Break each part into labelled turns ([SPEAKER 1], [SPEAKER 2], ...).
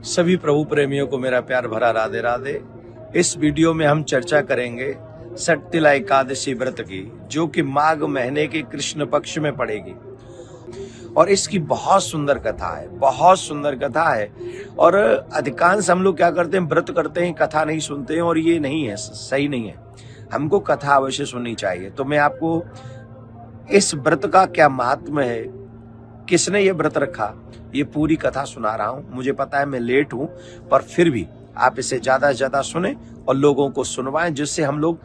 [SPEAKER 1] सभी प्रभु प्रेमियों को मेरा प्यार भरा राधे राधे। इस वीडियो में हम चर्चा करेंगे सटतिला एकादशी व्रत की, जो कि माघ महीने के कृष्ण पक्ष में पड़ेगी। और इसकी बहुत सुंदर कथा है, बहुत सुंदर कथा है। और अधिकांश हम लोग क्या करते हैं, व्रत करते हैं, कथा नहीं सुनते हैं, और ये नहीं है, सही नहीं है। हमको कथा अवश्य सुननी चाहिए। तो मैं आपको इस व्रत का क्या महात्म है, किसने ये व्रत रखा, ये पूरी कथा सुना रहा हूं। मुझे पता है मैं लेट हूं, पर फिर भी आप इसे ज्यादा से ज्यादा सुने और लोगों को सुनवाएं, जिससे हम लोग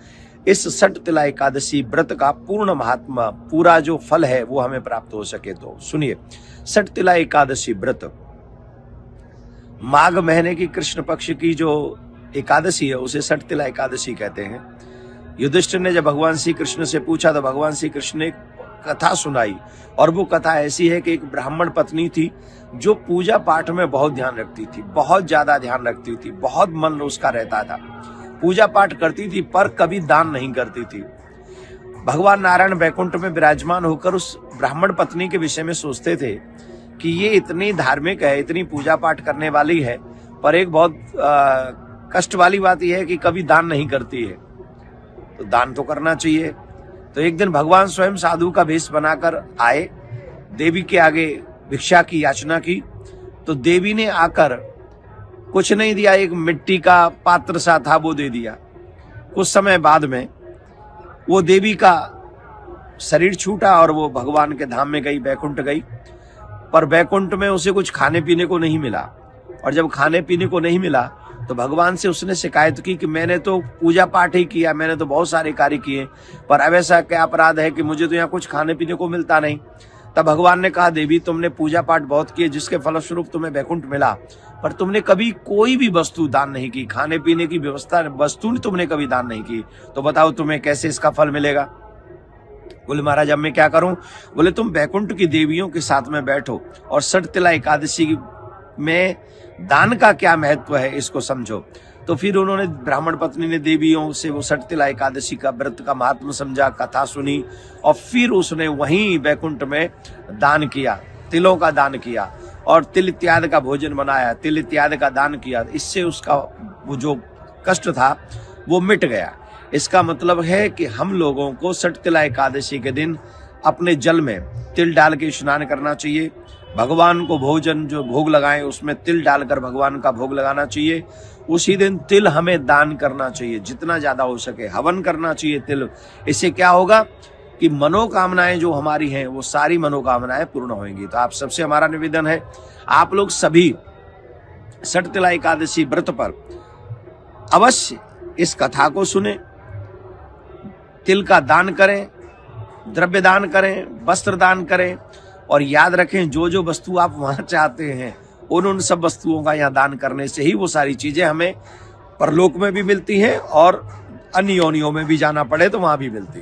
[SPEAKER 1] इस सटतिला एकादशी व्रत का पूर्ण महात्मा, पूरा जो फल है वो हमें प्राप्त हो सके। तो सुनिए, सटतिला एकादशी व्रत माघ महीने की कृष्ण पक्ष की जो एकादशी है उसे सटतिला एकादशी कहते हैं। युधिष्ठिर ने जब भगवान श्री कृष्ण से पूछा तो भगवान श्री कृष्ण ने कथा सुनाई, और वो कथा ऐसी है कि एक ब्राह्मण पत्नी थी जो पूजा पाठ में बहुत ध्यान रखती थी, बहुत ज्यादा ध्यान रखती थी, बहुत मन उसका रहता था, पूजा पाठ करती थी पर कभी दान नहीं करती थी। भगवान नारायण वैकुंठ में विराजमान होकर उस ब्राह्मण पत्नी के विषय में सोचते थे कि ये इतनी धार्मिक है, इतनी पूजा पाठ करने वाली है, पर एक बहुत कष्ट वाली बात यह है कि कभी दान नहीं करती है, तो दान तो करना चाहिए। तो एक दिन भगवान स्वयं साधु का वेश बनाकर आए, देवी के आगे भिक्षा की याचना की। तो देवी ने आकर कुछ नहीं दिया, एक मिट्टी का पात्र सा था वो दे दिया। कुछ समय बाद में वो देवी का शरीर छूटा और वो भगवान के धाम में गई, बैकुंठ गई। पर बैकुंठ में उसे कुछ खाने पीने को नहीं मिला, और जब खाने पीने को नहीं मिला तो भगवान से उसने शिकायत की कि मैंने तो पूजा पाठ ही किया, मैंने तो बहुत सारे कार्य किए, पर अब ऐसा क्या अपराध है कि मुझे तो यहाँ कुछ खाने पीने को मिलता नहीं। तब भगवान ने कहा, देवी तुमने पूजा पाठ बहुत किए, जिसके फलस्वरूप तुम्हें बैकुंठ मिला, पर तुमने कभी कोई भी वस्तु दान नहीं की, खाने पीने की व्यवस्था वस्तु तुमने कभी दान नहीं की, तो बताओ तुम्हें कैसे इसका फल मिलेगा। बोले महाराज अब मैं क्या करूं। बोले तुम बैकुंठ की देवियों के साथ में बैठो और सटतिला एकादशी में दान का क्या महत्व है इसको समझो। तो फिर उन्होंने, ब्राह्मण पत्नी ने देवियों से वो सटतिला एकादशी का व्रत का महात्म समझा, कथा सुनी, और फिर उसने वहीं बैकुंठ में दान किया, तिलों का दान किया, और तिल इत्यादि का भोजन बनाया, तिल इत्यादि का दान किया। इससे उसका वो जो कष्ट था वो मिट गया। इसका मतलब है कि हम लोगों को सटतिला एकादशी के दिन अपने जल में तिल डाल के स्नान करना चाहिए। भगवान को भोजन जो भोग लगाएं उसमें तिल डालकर भगवान का भोग लगाना चाहिए। उसी दिन तिल हमें दान करना चाहिए, जितना ज्यादा हो सके हवन करना चाहिए तिल। इससे क्या होगा कि मनोकामनाएं जो हमारी हैं वो सारी मनोकामनाएं पूर्ण होंगी। तो आप सबसे हमारा निवेदन है, आप लोग सभी सटतिला एकादशी व्रत पर अवश्य इस कथा को सुने, तिल का दान करें, द्रव्य दान करें, वस्त्र दान करें, और याद रखें जो जो वस्तु आप वहां चाहते हैं उन सब वस्तुओं का यहाँ दान करने से ही वो सारी चीजें हमें परलोक में भी मिलती हैं, और अन्य योनियों में भी जाना पड़े तो वहां भी मिलती।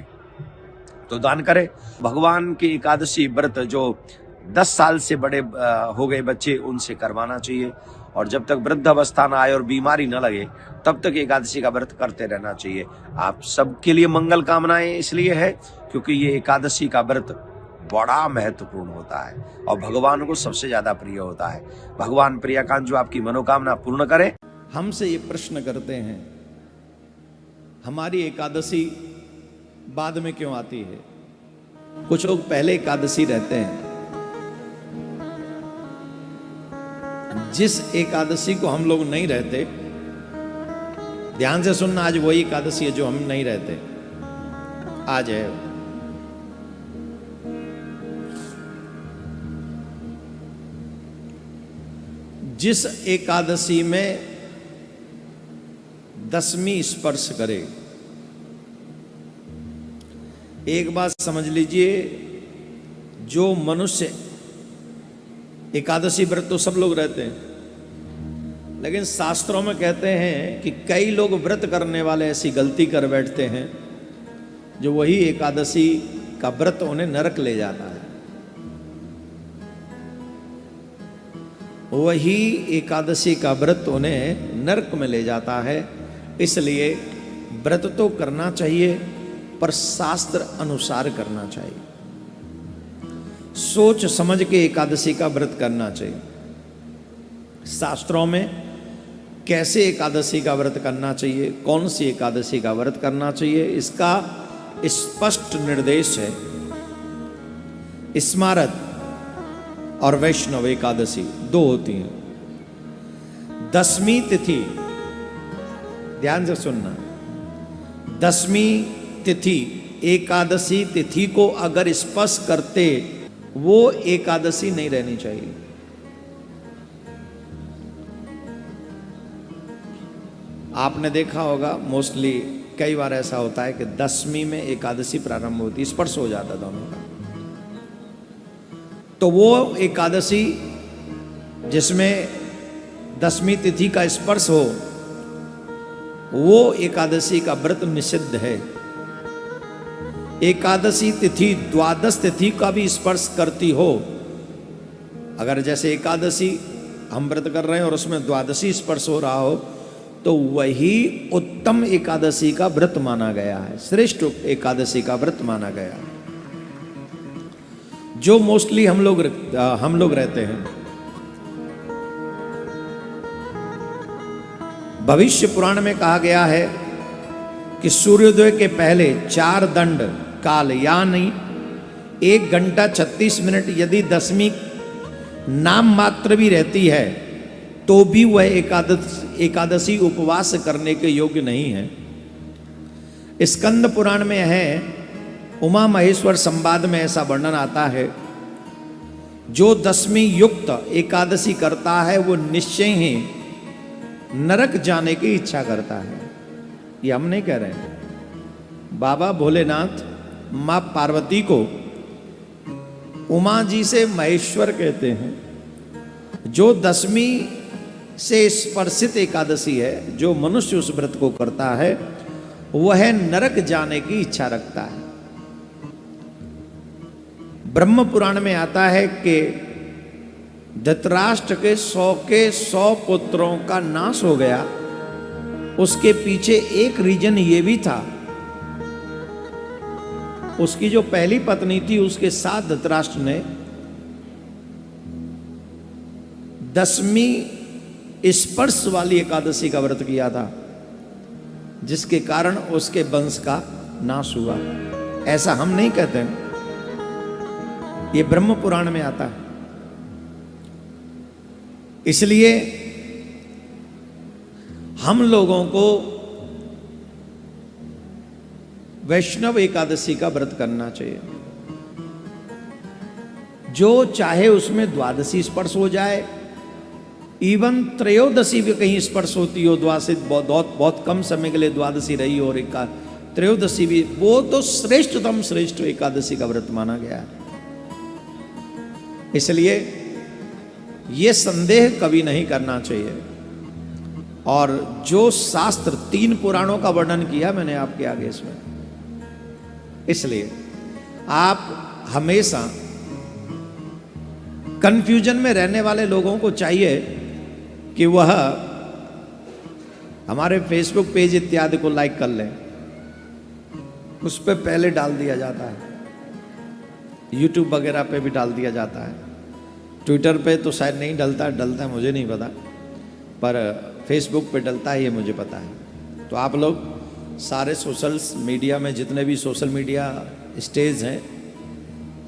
[SPEAKER 1] तो दान करें। भगवान की एकादशी व्रत जो 10 साल से बड़े हो गए बच्चे, उनसे करवाना चाहिए, और जब तक वृद्ध अवस्था ना आए और बीमारी न लगे तब तक एकादशी का व्रत करते रहना चाहिए। आप सबके लिए मंगल कामनाएं इसलिए है क्योंकि ये एकादशी का व्रत बड़ा महत्वपूर्ण होता है और भगवान को सबसे ज्यादा प्रिय होता है। भगवान प्रियकांत जो आपकी मनोकामना पूर्ण करे।
[SPEAKER 2] हमसे ये प्रश्न करते हैं, हमारी एकादशी बाद में क्यों आती है? कुछ लोग पहले एकादशी रहते हैं। जिस एकादशी को हम लोग नहीं रहते, ध्यान से सुनना, आज वही एकादशी है जो हम नहीं रहते, आज है। जिस एकादशी में 10वीं स्पर्श करे, एक बात समझ लीजिए, जो मनुष्य एकादशी व्रत तो सब लोग रहते हैं, लेकिन शास्त्रों में कहते हैं कि कई लोग व्रत करने वाले ऐसी गलती कर बैठते हैं जो वही एकादशी का व्रत उन्हें नरक ले जाता है। वही एकादशी का व्रत उन्हें नरक में ले जाता है। इसलिए व्रत तो करना चाहिए, पर शास्त्र अनुसार करना चाहिए। सोच समझ के एकादशी का व्रत करना चाहिए। शास्त्रों में कैसे एकादशी का व्रत करना चाहिए, कौन सी एकादशी का व्रत करना चाहिए, इसका स्पष्ट निर्देश है। स्मारत और वैष्णव एकादशी दो होती हैं। दसवीं तिथि, ध्यान से सुनना, दसवीं तिथि एकादशी तिथि को अगर स्पर्श करते वो एकादशी नहीं रहनी चाहिए। आपने देखा होगा मोस्टली कई बार ऐसा होता है कि दसवीं में एकादशी प्रारंभ होती, स्पर्श हो जाता दोनों का। तो वो एकादशी जिसमें दसवीं तिथि का स्पर्श हो, वो एकादशी का व्रत निषिद्ध है। एकादशी तिथि द्वादश तिथि का भी स्पर्श करती हो, अगर जैसे एकादशी हम व्रत कर रहे हैं और उसमें द्वादशी स्पर्श हो रहा हो, तो वही उत्तम एकादशी का व्रत माना गया है, श्रेष्ठ एकादशी का व्रत माना गया है, जो मोस्टली हम लोग रहते हैं। भविष्य पुराण में कहा गया है कि सूर्योदय के पहले 4 दंड काल यानी 1 घंटा 36 मिनट यदि दसवीं नाम मात्र भी रहती है तो भी वह एकादशी उपवास करने के योग्य नहीं है। स्कंद पुराण में है, उमा महेश्वर संवाद में ऐसा वर्णन आता है, जो दसवीं युक्त एकादशी करता है वो निश्चय ही नरक जाने की इच्छा करता है। ये हम नहीं कह रहे हैं। बाबा भोलेनाथ मां पार्वती को उमा जी से महेश्वर कहते हैं। जो दसवीं से स्पर्शित एकादशी है, जो मनुष्य उस व्रत को करता है, वह नरक जाने की इच्छा रखता है। ब्रह्म पुराण में आता है कि धृतराष्ट्र के 100 पुत्रों का नाश हो गया। उसके पीछे एक रीजन ये भी था, उसकी जो पहली पत्नी थी उसके साथ धृतराष्ट्र ने दसवीं स्पर्श वाली एकादशी का व्रत किया था, जिसके कारण उसके वंश का नाश हुआ। ऐसा हम नहीं कहते, ये ब्रह्म पुराण में आता है। इसलिए हम लोगों को वैष्णव एकादशी का व्रत करना चाहिए। जो चाहे उसमें द्वादशी स्पर्श हो जाए, इवन त्रयोदशी भी कहीं स्पर्श होती हो, द्वादशी बहुत कम समय के लिए द्वादशी रही और त्रयोदशी भी, वो तो श्रेष्ठतम श्रेष्ठ एकादशी का व्रत माना गया है। इसलिए ये संदेह कभी नहीं करना चाहिए। और जो शास्त्र 3 पुराणों का वर्णन किया मैंने आपके आगे इसमें, इसलिए आप हमेशा कंफ्यूजन में रहने वाले लोगों को चाहिए कि वह हमारे फेसबुक पेज इत्यादि को लाइक कर लें। उस पर पहले डाल दिया जाता है, यूट्यूब वगैरह पे भी डाल दिया जाता है। ट्विटर पे तो शायद नहीं डलता है मुझे नहीं पता, पर फेसबुक पे डलता है, ये मुझे पता है। तो आप लोग सारे सोशल मीडिया में जितने भी सोशल मीडिया स्टेज हैं,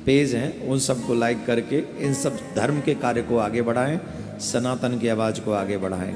[SPEAKER 2] पेज हैं, उन सबको लाइक करके इन सब धर्म के कार्य को आगे बढ़ाएं, सनातन की आवाज़ को आगे बढ़ाएं।